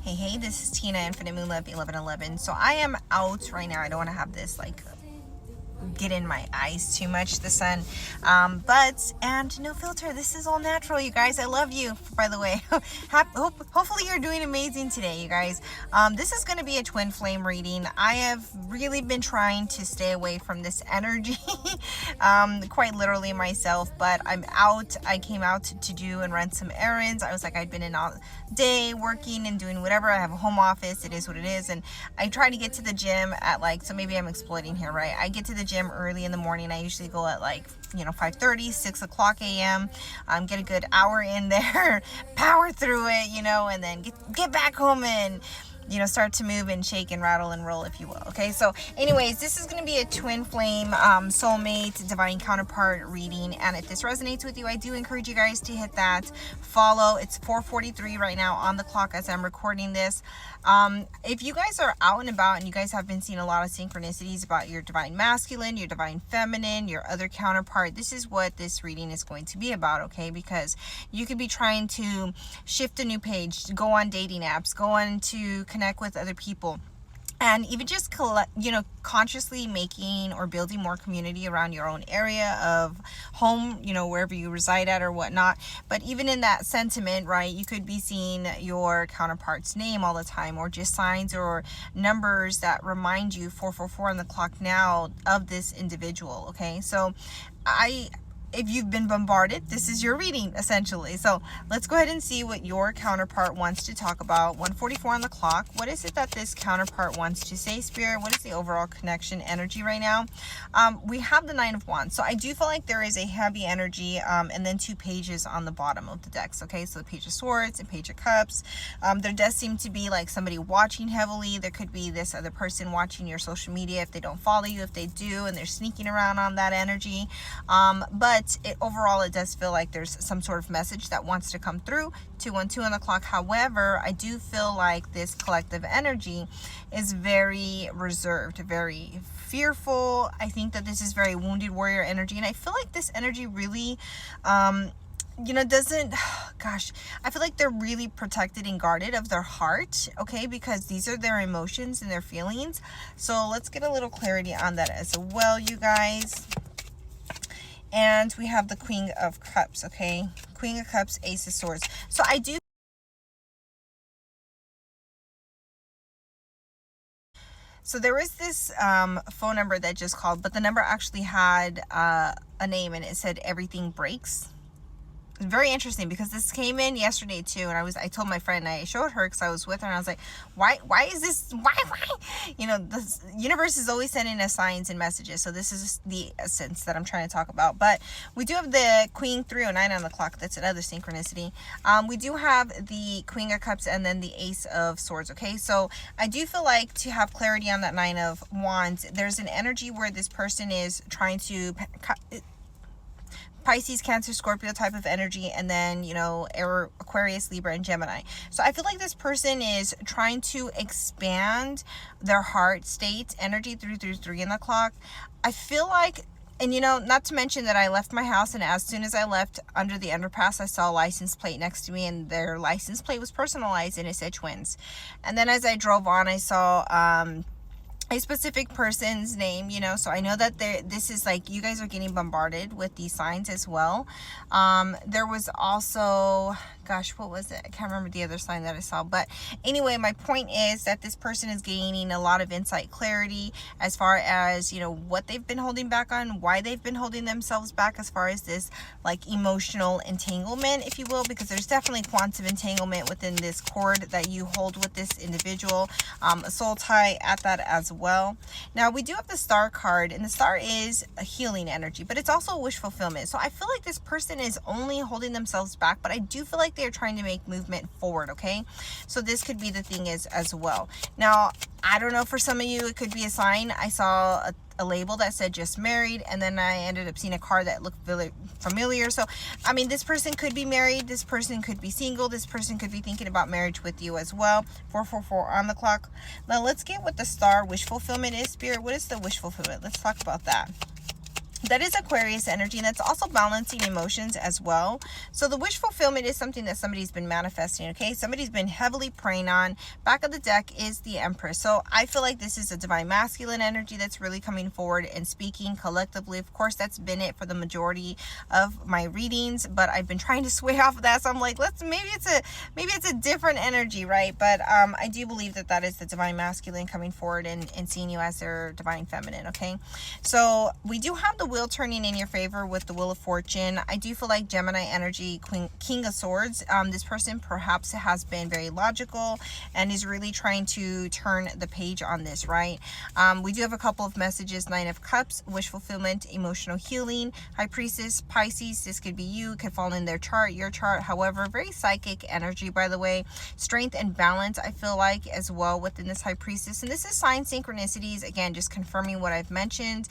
Hey, this is Tina, Infinite Moon Love 1111. So I am out right now. I don't want to have this like get in my eyes too much, the sun, and no filter. This is all natural, you guys. I love you, by the way. Hopefully you're doing amazing today, you guys. This is going to be a twin flame reading. I have really been trying to stay away from this energy, quite literally myself, but I'm out. I came out to do and run some errands. I was like, I'd been in all day working and doing whatever. I have a home office. It is what it is. And I try to get to the gym at so maybe I'm exploiting here, right? I get to the gym early in the morning. I usually go at 5:30, 6 o'clock a.m. Get a good hour in there, power through it, and then get back home and start to move and shake and rattle and roll, if you will. Okay, so anyways, this is going to be a twin flame soulmate divine counterpart reading, and if this resonates with you, I do encourage you guys to hit that follow. It's 4:43 right now on the clock as I'm recording this. If you guys are out and about and you guys have been seeing a lot of synchronicities about your divine masculine, your divine feminine, your other counterpart, this is what this reading is going to be about, okay? Because you could be trying to shift a new page, go on dating apps, go on to connect with other people, and even just consciously making or building more community around your own area of home, wherever you reside at or whatnot. But even in that sentiment, right, you could be seeing your counterpart's name all the time, or just signs or numbers that remind you 444 on the clock now of this individual. Okay, so if you've been bombarded, this is your reading, essentially. So let's go ahead and see what your counterpart wants to talk about. 1:44 on the clock. What is it that this counterpart wants to say, Spirit? What is the overall connection energy right now? We have the Nine of Wands. So I do feel like there is a heavy energy, and then two pages on the bottom of the decks. Okay, so the Page of Swords and Page of Cups. There does seem to be like somebody watching heavily. There could be this other person watching your social media if they don't follow you. If they do, and they're sneaking around on that energy. But overall, it does feel like there's some sort of message that wants to come through. 2:12 on the clock. However, I do feel like this collective energy is very reserved, very fearful. I think that this is very wounded warrior energy, and I feel like this energy really doesn't, gosh, I feel like they're really protected and guarded of their heart, okay, because these are their emotions and their feelings. So let's get a little clarity on that as well, you guys. And we have the Queen of Cups, okay? Queen of Cups, Ace of Swords. So I do... So there was this phone number that just called, but the number actually had a name, and it said Everything Breaks. Very interesting, because this came in yesterday too, and I told my friend, I showed her because I was with her, and I was like, why is this, why the universe is always sending us signs and messages. So this is the essence that I'm trying to talk about. But we do have the Queen 309 on the clock. That's another synchronicity. We do have the Queen of Cups and then the Ace of Swords. Okay, so I do feel like, to have clarity on that Nine of Wands, there's an energy where this person is trying to Pisces, Cancer, Scorpio type of energy, and then Aquarius, Libra, and Gemini. So I feel like this person is trying to expand their heart state energy through 3 on the clock. I feel like, and not to mention that I left my house, and as soon as I left under the underpass, I saw a license plate next to me, and their license plate was personalized and it said twins. And then as I drove on, I saw a specific person's name, so I know that this is like, you guys are getting bombarded with these signs as well. There was also, gosh, what was it? I can't remember the other sign that I saw, but anyway, my point is that this person is gaining a lot of insight, clarity, as far as, what they've been holding back on, why they've been holding themselves back, as far as this like emotional entanglement, if you will, because there's definitely quantum entanglement within this cord that you hold with this individual, a soul tie at that as well. Now we do have the Star card, and the Star is a healing energy, but it's also a wish fulfillment. So I feel like this person is only holding themselves back, but I do feel like they're trying to make movement forward. Okay, so this could be the thing as well. Now I don't know, for some of you it could be a sign. I saw a label that said just married, and then I ended up seeing a card that looked really familiar. So I mean, this person could be married, this person could be single, this person could be thinking about marriage with you as well. 4:44 on the clock. Now let's get what the Star wish fulfillment is, Spirit. What is the wish fulfillment? Let's talk about that. That is Aquarius energy, and that's also balancing emotions as well. So the wish fulfillment is something that somebody's been manifesting, okay? Somebody's been heavily praying on. Back of the deck is the Empress. So I feel like this is a divine masculine energy that's really coming forward and speaking collectively. Of course, that's been it for the majority of my readings, but I've been trying to sway off of that. So I'm like, maybe it's a different energy, right? But I do believe that that is the divine masculine coming forward and seeing you as their divine feminine, okay? So we do have the wheel turning in your favor with the Wheel of Fortune. I do feel like Gemini energy, King of Swords. This person perhaps has been very logical and is really trying to turn the page on this, right? We do have a couple of messages. 9 of Cups, wish fulfillment, emotional healing, High Priestess, Pisces. This could be you, could fall in their chart, your chart. However, very psychic energy, by the way. Strength and balance, I feel like, as well within this High Priestess. And this is sign synchronicities, again, just confirming what I've mentioned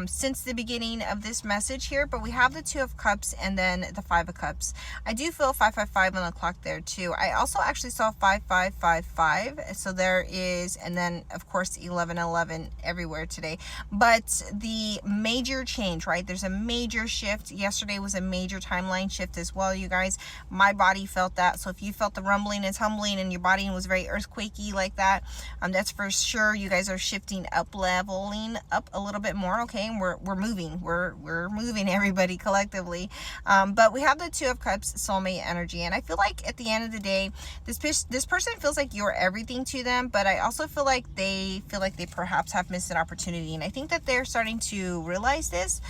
since the beginning of this message here. But we have the 2 of Cups and then the 5 of Cups. I do feel 555 on the clock there too. I also actually saw 5555, so there is, and then of course 1111 everywhere today. But the major change, right? There's a major shift. Yesterday was a major timeline shift as well, you guys. My body felt that. So if you felt the rumbling and tumbling and your body was very earthquakey like that, that's for sure. You guys are shifting up, leveling up a little bit more, okay? And we're moving. We're moving, everybody, collectively. But we have the 2 of Cups, soulmate energy, and I feel like at the end of the day, this person feels like you're everything to them. But I also feel like they perhaps have missed an opportunity, and I think that they're starting to realize this.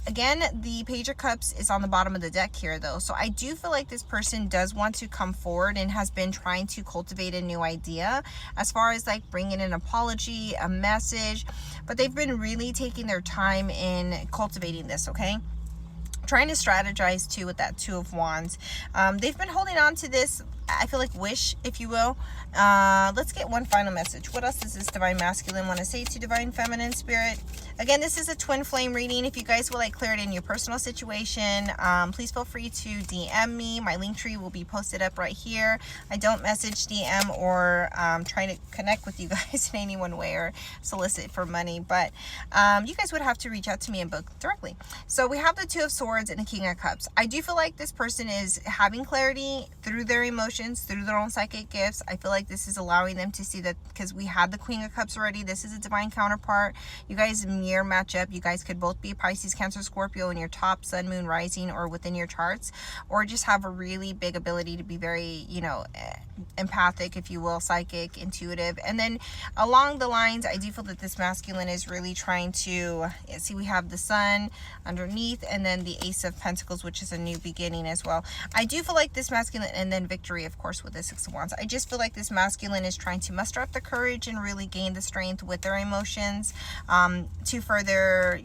Again, the Page of Cups is on the bottom of the deck here, though, so I do feel like this person does want to come forward and has been trying to cultivate a new idea as far as like bringing an apology, a message, but they've been really taking their time in cultivating this, okay? Trying to strategize too with that 2 of Wands. They've been holding on to this, I feel like, wish, if you will. Let's get one final message. What else does this divine masculine want to say to divine feminine spirit? Again, this is a twin flame reading. If you guys would like clarity in your personal situation, please feel free to DM me. My Linktree will be posted up right here. I don't message, DM, or try to connect with you guys in any one way or solicit for money, but you guys would have to reach out to me and book directly. So we have the 2 of Swords and the King of Cups. I do feel like this person is having clarity through their emotions, through their own psychic gifts. I feel like this is allowing them to see that, because we had the Queen of Cups already. This is a divine counterpart. You guys mirror match up. You guys could both be Pisces, Cancer, Scorpio in your top, Sun, Moon, Rising, or within your charts, or just have a really big ability to be very, empathic, if you will, psychic, intuitive. And then along the lines, I do feel that this masculine is really trying to see, we have the Sun underneath, and then the Ace of Pentacles, which is a new beginning as well. I do feel like this masculine, and then victory, of course, with the 6 of Wands. I just feel like this masculine is trying to muster up the courage and really gain the strength with their emotions to further,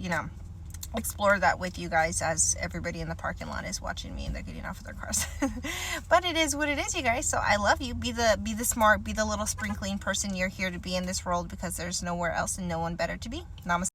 explore that with you guys, as everybody in the parking lot is watching me and they're getting off of their cars. But it is what it is, you guys. So I love you. Be the smart, be the little sprinkling person you're here to be in this world, because there's nowhere else and no one better to be. Namaste.